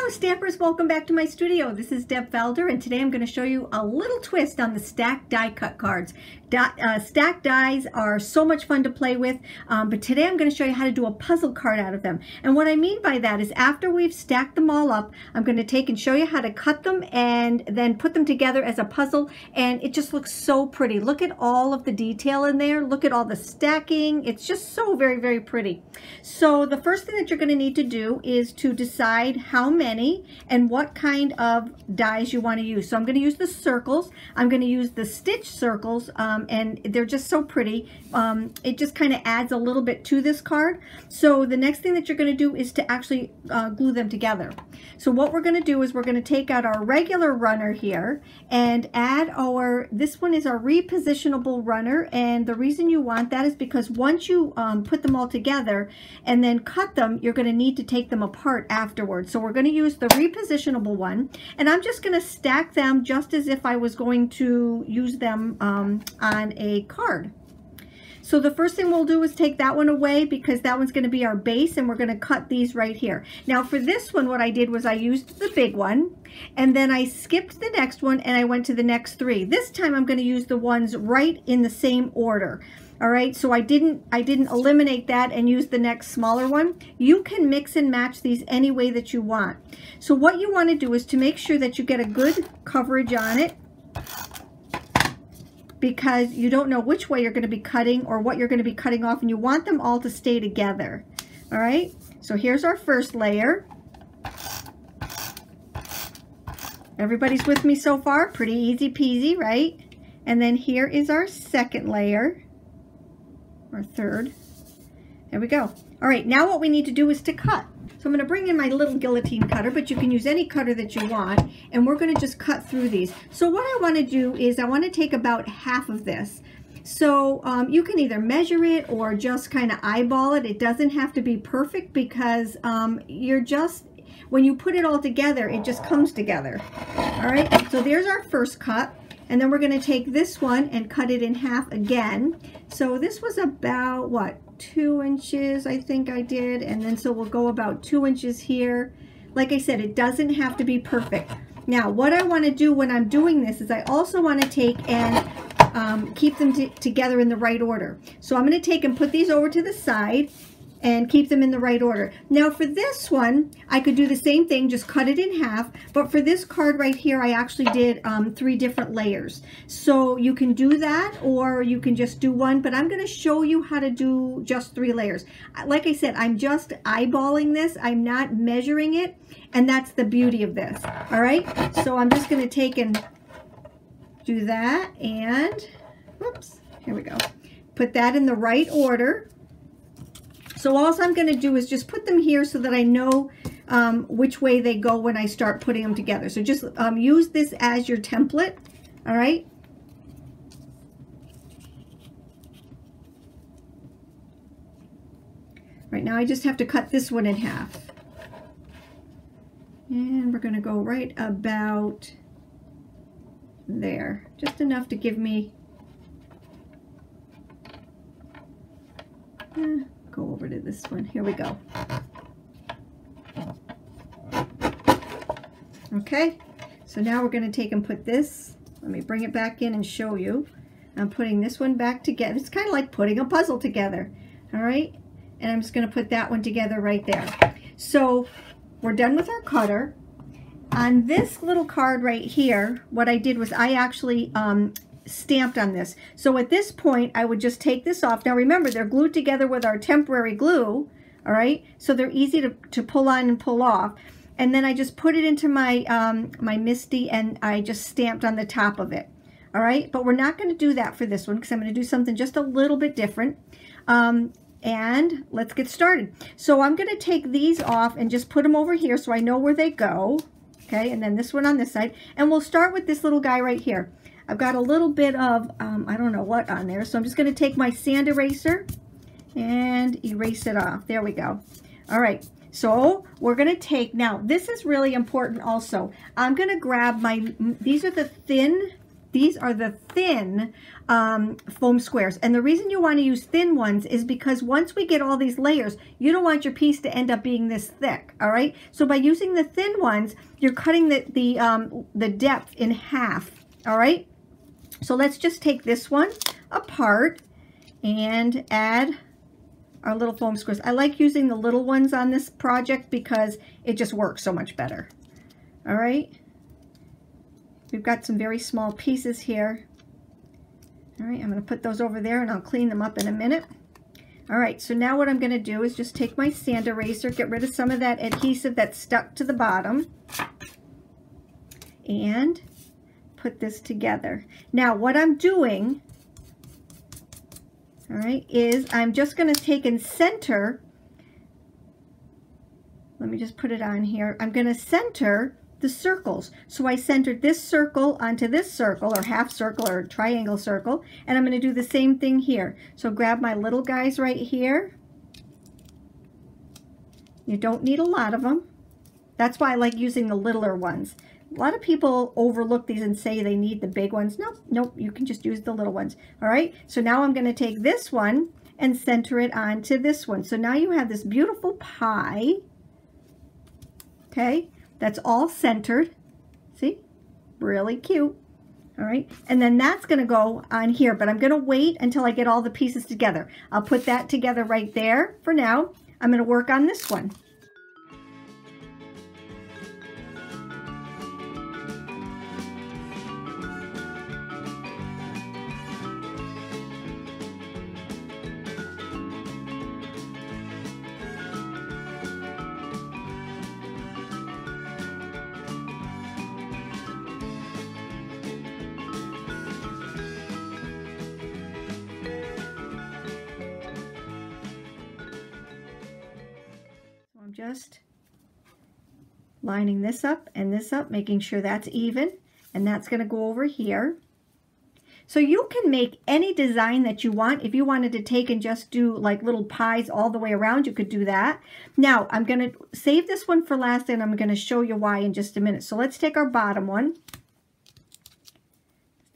Hello Stampers, welcome back to my studio. This is Deb Valder and today I'm going to show you a little twist on the stacked die cut cards. Stacked dies are so much fun to play with, but today I'm going to show you how to do a puzzle card out of them. And what I mean by that is after we've stacked them all up, I'm going to take and show you how to cut them and then put them together as a puzzle, and it just looks so pretty. Look at all of the detail in there. Look at all the stacking. It's just so very, very pretty. So the first thing that you're going to need to do is to decide how many and what kind of dies you want to use. So I'm going to use the circles. I'm going to use the stitch circles, and they're just so pretty. It just kind of adds a little bit to this card. So the next thing that you're going to do is to actually glue them together. So what we're going to do is we're going to take out our regular runner here and add this one is our repositionable runner, and the reason you want that is because once you put them all together and then cut them, you're going to need to take them apart afterwards. So we're going to use the repositionable one, and I'm just going to stack them just as if I was going to use them on a card. So the first thing we'll do is take that one away because that one's going to be our base, and we're going to cut these right here. Now for this one, what I did was I used the big one, and then I skipped the next one and I went to the next three. This time I'm going to use the ones right in the same order. All right, so I didn't eliminate that and use the next smaller one. You can mix and match these any way that you want. So what you want to do is to make sure that you get a good coverage on it, because you don't know which way you're going to be cutting or what you're going to be cutting off, and you want them all to stay together. All right, so here's our first layer. Everybody's with me so far? Pretty easy peasy, right? And then here is our second layer, or third. There we go. All right, now what we need to do is to cut. So I'm going to bring in my little guillotine cutter, but you can use any cutter that you want, and we're going to just cut through these. So what I want to do is I want to take about half of this. So you can either measure it or just kind of eyeball it. It doesn't have to be perfect because when you put it all together, it just comes together. All right, so there's our first cut. And then we're going to take this one and cut it in half again. So this was about, what, 2 inches, I think I did. And then so we'll go about 2 inches here. Like I said, it doesn't have to be perfect. Now, what I want to do when I'm doing this is I also want to take and keep them together in the right order. So I'm going to take and put these over to the side and keep them in the right order. Now for this one, I could do the same thing, just cut it in half, but for this card right here, I actually did 3 different layers. So you can do that, or you can just do one, but I'm going to show you how to do just 3 layers. Like I said, I'm just eyeballing this. I'm not measuring it, and that's the beauty of this. All right, so I'm just going to take and do that, and whoops, here we go. Put that in the right order. So all I'm going to do is just put them here so that I know which way they go when I start putting them together. So just use this as your template, all right? Right now I just have to cut this one in half. And we're going to go right about there. Just enough to give me... go over to this one. Here we go. Okay, so now we're going to take and put this. Let me bring it back in and show you. I'm putting this one back together. It's kind of like putting a puzzle together. All right, and I'm just going to put that one together right there. So we're done with our cutter. On this little card right here, what I did was I actually stamped on this. So at this point I would just take this off. Now remember, they're glued together with our temporary glue, all right, so they're easy to pull on and pull off. And then I just put it into my my MISTI, and I just stamped on the top of it. All right, but we're not going to do that for this one because I'm going to do something just a little bit different. And let's get started. So I'm going to take these off and just put them over here so I know where they go. Okay, and then this one on this side, and we'll start with this little guy right here. I've got a little bit of, I don't know what on there, so I'm just going to take my sand eraser and erase it off. There we go. All right, so we're going to take, now this is really important also. I'm going to grab these are the thin These are the thin foam squares. And the reason you want to use thin ones is because once we get all these layers, you don't want your piece to end up being this thick, all right? So by using the thin ones, you're cutting the depth in half, all right? So let's just take this one apart and add our little foam squares. I like using the little ones on this project because it just works so much better. All right. We've got some very small pieces here. All right, I'm going to put those over there and I'll clean them up in a minute. All right, so now what I'm going to do is just take my sand eraser, get rid of some of that adhesive that's stuck to the bottom, and put this together. Now what I'm doing, all right, is I'm just going to take and center, let me just put it on here, I'm going to center the circles. So I centered this circle onto this circle, or half circle or triangle circle, and I'm going to do the same thing here. So grab my little guys right here. You don't need a lot of them. That's why I like using the littler ones. A lot of people overlook these and say they need the big ones. Nope, you can just use the little ones. All right, so now I'm going to take this one and center it onto this one. So now you have this beautiful pie. Okay. That's all centered. See? Really cute. All right. And then that's going to go on here, but I'm going to wait until I get all the pieces together. I'll put that together right there for now. I'm going to work on this one. I'm just lining this up and this up, making sure that's even, and that's going to go over here. So you can make any design that you want. If you wanted to take and just do like little pies all the way around, you could do that. Now I'm going to save this one for last, and I'm going to show you why in just a minute. So let's take our bottom one.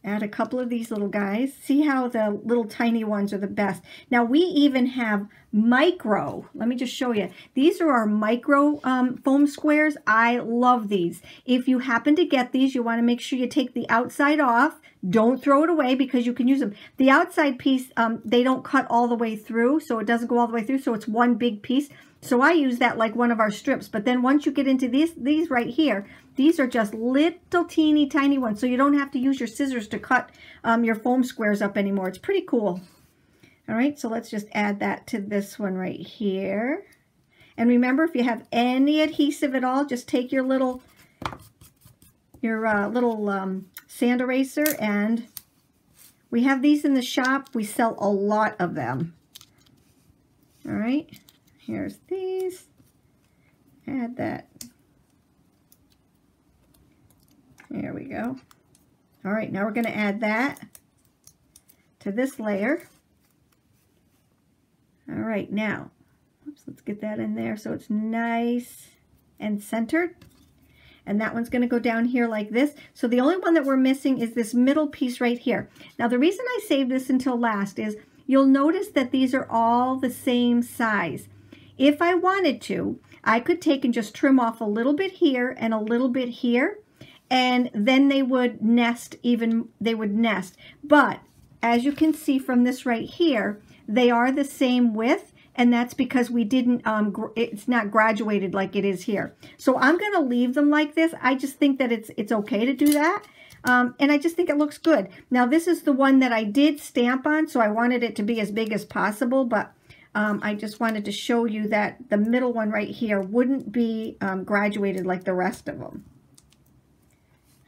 Add a couple of these little guys. See how the little tiny ones are the best. Now we even have micro. Let me just show you. These are our micro foam squares. I love these. If you happen to get these, you want to make sure you take the outside off. Don't throw it away because you can use them. The outside piece, they don't cut all the way through, so it doesn't go all the way through, so it's one big piece. So I use that like one of our strips. But then once you get into these right here, these are just little teeny tiny ones. So you don't have to use your scissors to cut your foam squares up anymore. It's pretty cool. All right, so let's just add that to this one right here. And remember, if you have any adhesive at all, just take your little sand eraser, and we have these in the shop. We sell a lot of them. All right. Here's these. Add that. There we go. All right, now we're going to add that to this layer. All right, now, oops, let's get that in there so it's nice and centered. And that one's going to go down here like this. So the only one that we're missing is this middle piece right here. Now the reason I saved this until last is you'll notice that these are all the same size. If I wanted to, I could take and just trim off a little bit here and a little bit here, and then they would nest But as you can see from this right here, they are the same width, and that's because we didn't, it's not graduated like it is here. So I'm going to leave them like this. I just think that it's okay to do that. And I just think it looks good. Now this is the one that I did stamp on, so I wanted it to be as big as possible, but I just wanted to show you that the middle one right here wouldn't be graduated like the rest of them.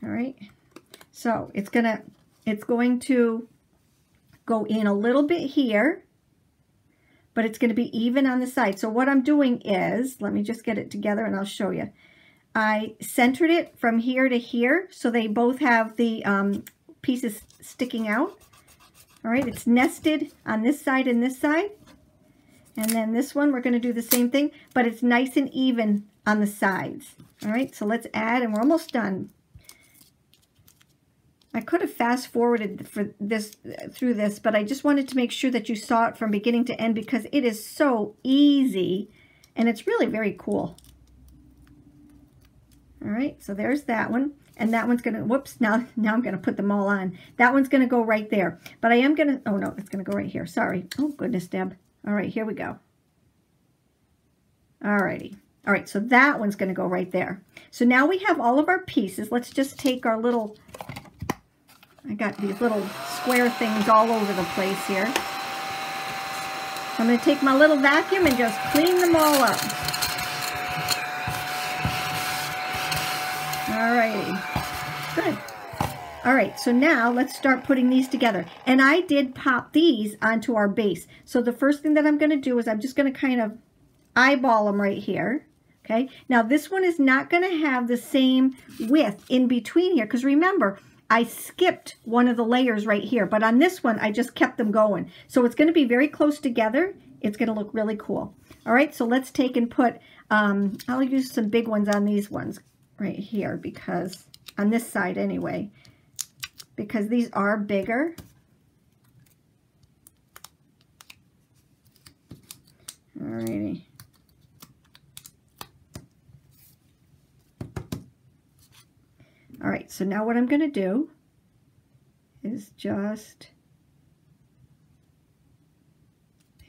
All right, so it's going to go in a little bit here, but it's going to be even on the side. So what I'm doing is, let me just get it together and I'll show you. I centered it from here to here, so they both have the pieces sticking out. All right, it's nested on this side and this side. And then this one, we're going to do the same thing, but it's nice and even on the sides. All right, so let's add, and we're almost done. I could have fast forwarded through this, but I just wanted to make sure that you saw it from beginning to end because it is so easy and it's really very cool. All right, so there's that one. And that one's going to, whoops, now I'm going to put them all on. That one's going to go right there. But I am going to, oh no, it's going to go right here. Sorry. Oh, goodness, Deb. All right, here we go. All righty. All right, so that one's going to go right there. So now we have all of our pieces. Let's just take our little, I got these little square things all over the place here. So I'm going to take my little vacuum and just clean them all up. Alrighty, good. All right, so now let's start putting these together. And I did pop these onto our base. So the first thing that I'm going to do is I'm just going to kind of eyeball them right here. Okay, now this one is not going to have the same width in between here because remember, I skipped one of the layers right here, but on this one, I just kept them going. So it's going to be very close together. It's going to look really cool. All right, so let's take and put, I'll use some big ones on these ones right here because, on this side anyway, because these are bigger. All righty. All right, so now what I'm going to do is just,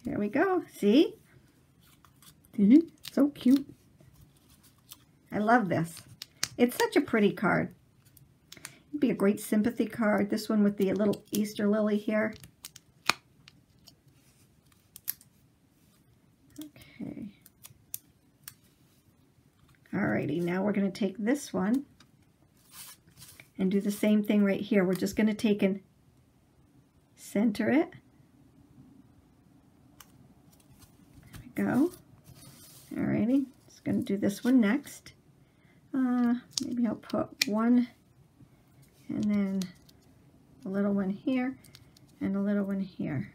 here we go. See? So cute. I love this. It's such a pretty card. It'd be a great sympathy card. This one with the little Easter lily here. Okay. Alrighty, now we're going to take this one and do the same thing right here. We're just going to take and center it. There we go. Alrighty, just going to do this one next. Maybe I'll put one and then a little one here and a little one here.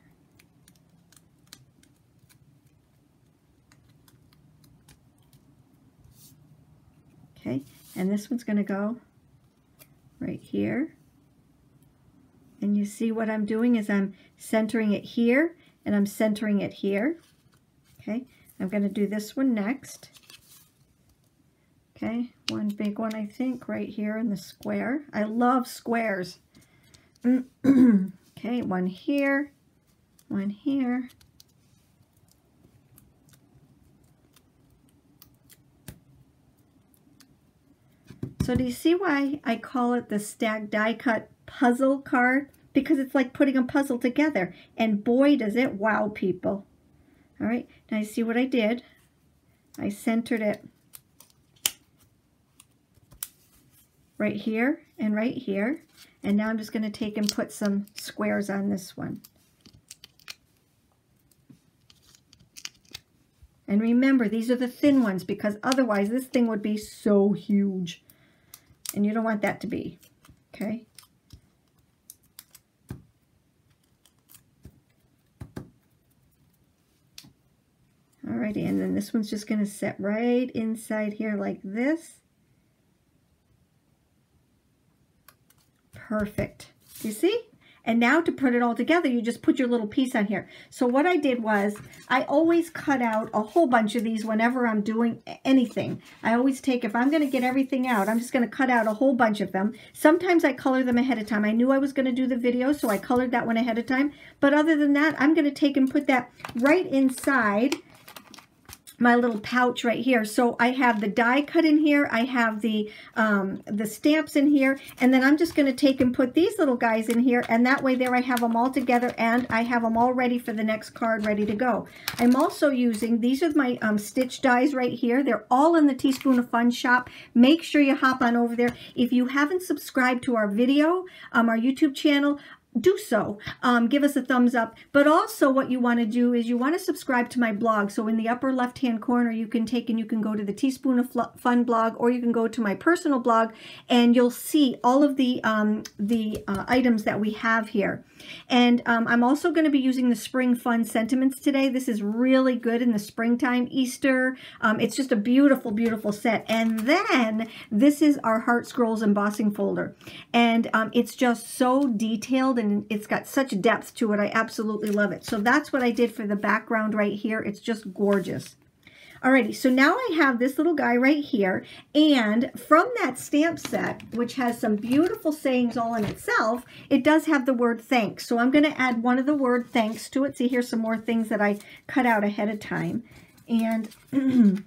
Okay, and this one's going to go right here. And you see what I'm doing is I'm centering it here and I'm centering it here. Okay, I'm going to do this one next. Okay, one big one I think right here in the square. I love squares. Okay, one here, one here. So do you see why I call it the stacked die cut puzzle card? Because it's like putting a puzzle together. And boy, does it wow people. All right, now you see what I did? I centered it right here and right here. And now I'm just going to take and put some squares on this one. And remember, these are the thin ones because otherwise this thing would be so huge. And you don't want that to be, okay? Alrighty, and then this one's just going to sit right inside here like this. Perfect. You see? And now to put it all together, you just put your little piece on here. So what I did was, I always cut out a whole bunch of these whenever I'm doing anything. I always take, if I'm going to get everything out, I'm just going to cut out a whole bunch of them. Sometimes I color them ahead of time. I knew I was going to do the video, so I colored that one ahead of time. But other than that, I'm going to take and put that right inside my little pouch right here. So I have the die cut in here, I have the stamps in here, and then I'm just going to take and put these little guys in here, and that way there I have them all together and I have them all ready for the next card, ready to go. I'm also using, these are my stitch dies right here. They're all in the Teaspoon of Fun shop. Make sure you hop on over there. If you haven't subscribed to our video, our YouTube channel, do so. Give us a thumbs up. But also what you want to do is you want to subscribe to my blog. So in the upper left-hand corner, you can go to the Teaspoon of Fun blog, or you can go to my personal blog, and you'll see all of the items that we have here. And I'm also going to be using the Spring Fun Sentiments today. This is really good in the springtime, Easter. It's just a beautiful, beautiful set. And then this is our Heart Scrolls embossing folder. And it's just so detailed, and it's got such depth to it. I absolutely love it. So that's what I did for the background right here. It's just gorgeous. Alrighty, so now I have this little guy right here, and from that stamp set, which has some beautiful sayings all in itself, it does have the word thanks. So I'm going to add one of the word thanks to it. See, here's some more things that I cut out ahead of time. And I'm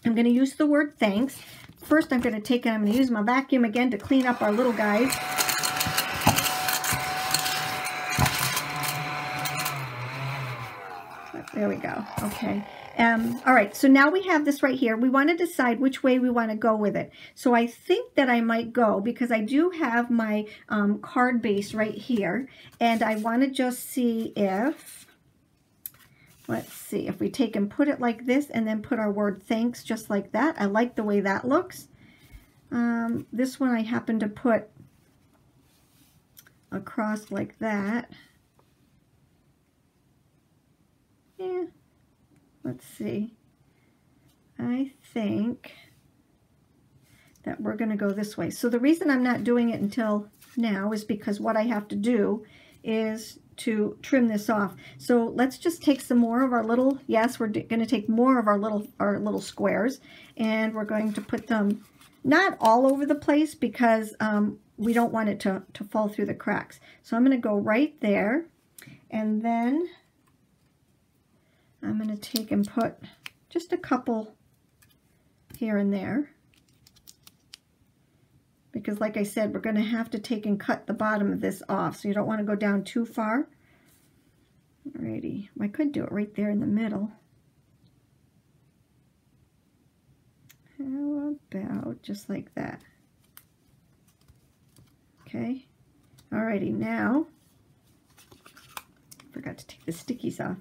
going to use the word thanks. First, I'm going to use my vacuum again to clean up our little guys. There we go. Okay. All right, so now we have this right here. We want to decide which way we want to go with it. So I think that I might go, because I do have my card base right here, and I want to just see if, let's see, if we take and put it like this and then put our word thanks just like that. I like the way that looks. This one I happen to put across like that. Yeah. Let's see. I think that we're going to go this way. So the reason I'm not doing it until now is because what I have to do is to trim this off. So let's just take some more of our little, yes, we're going to take more of our little squares, and we're going to put them not all over the place, because we don't want it to fall through the cracks. So I'm going to go right there, and then I'm going to take and put just a couple here and there, because like I said, we're going to have to take and cut the bottom of this off, so you don't want to go down too far. Alrighty, I could do it right there in the middle. How about just like that? Okay, alrighty, now, forgot to take the stickies off.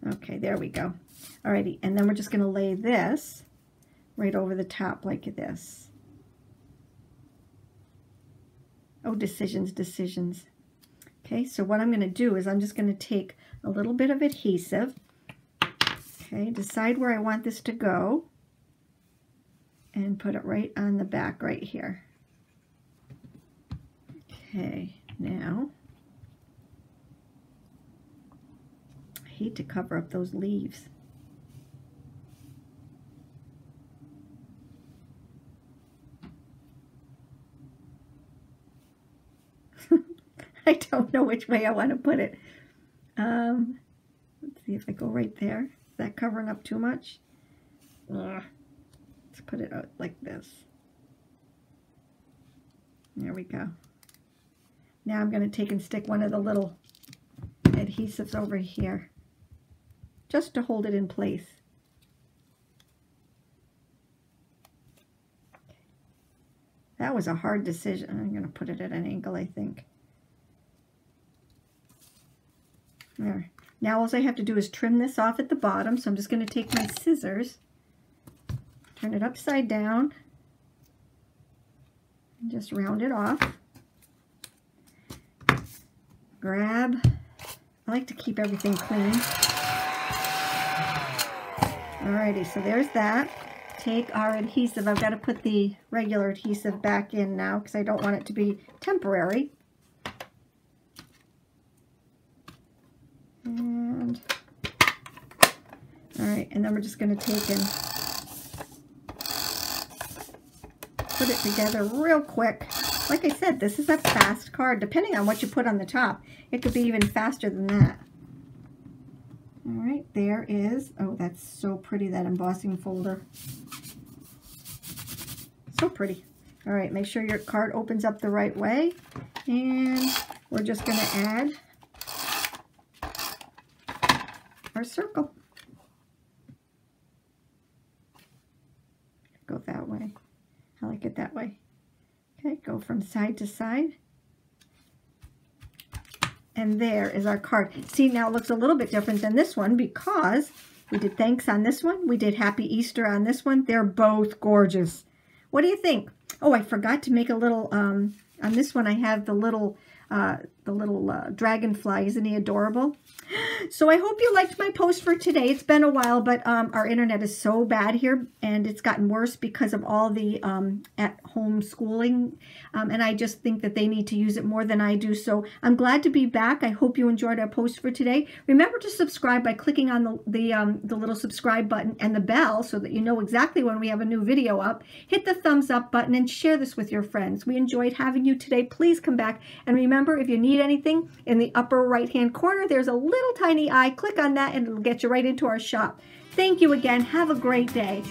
Okay, there we go. Alrighty, and then we're just going to lay this right over the top like this. Oh, decisions, decisions. Okay, so what I'm going to do is I'm just going to take a little bit of adhesive. Okay, decide where I want this to go, and put it right on the back right here. Okay, now, hate to cover up those leaves. I don't know which way I want to put it. Let's see if I go right there. Is that covering up too much? Ugh. Let's put it out like this. There we go. Now I'm going to take and stick one of the little adhesives over here, just to hold it in place. That was a hard decision. I'm going to put it at an angle, I think. There. Now all I have to do is trim this off at the bottom, so I'm just going to take my scissors, turn it upside down, and just round it off. Grab, I like to keep everything clean. Alrighty, so there's that. Take our adhesive. I've got to put the regular adhesive back in now because I don't want it to be temporary. And alright, and then we're just going to take and put it together real quick. Like I said, this is a fast card. Depending on what you put on the top, it could be even faster than that. All right, there is, oh, that's so pretty, that embossing folder. So pretty. All right, make sure your card opens up the right way. And we're just going to add our circle. Go that way. I like it that way. Okay, go from side to side. And there is our card. See, now it looks a little bit different than this one because we did thanks on this one. We did Happy Easter on this one. They're both gorgeous. What do you think? Oh, I forgot to make a little, on this one I have the little dragonfly. Isn't he adorable? So I hope you liked my post for today. It's been a while, but our internet is so bad here, and it's gotten worse because of all the at-home schooling, and I just think that they need to use it more than I do. So I'm glad to be back. I hope you enjoyed our post for today. Remember to subscribe by clicking on the little subscribe button and the bell so that you know exactly when we have a new video up. Hit the thumbs up button and share this with your friends. We enjoyed having you today. Please come back, and remember, if you need anything, in the upper right-hand corner, there's a little tiny eye. Click on that and it'll get you right into our shop. Thank you again. Have a great day.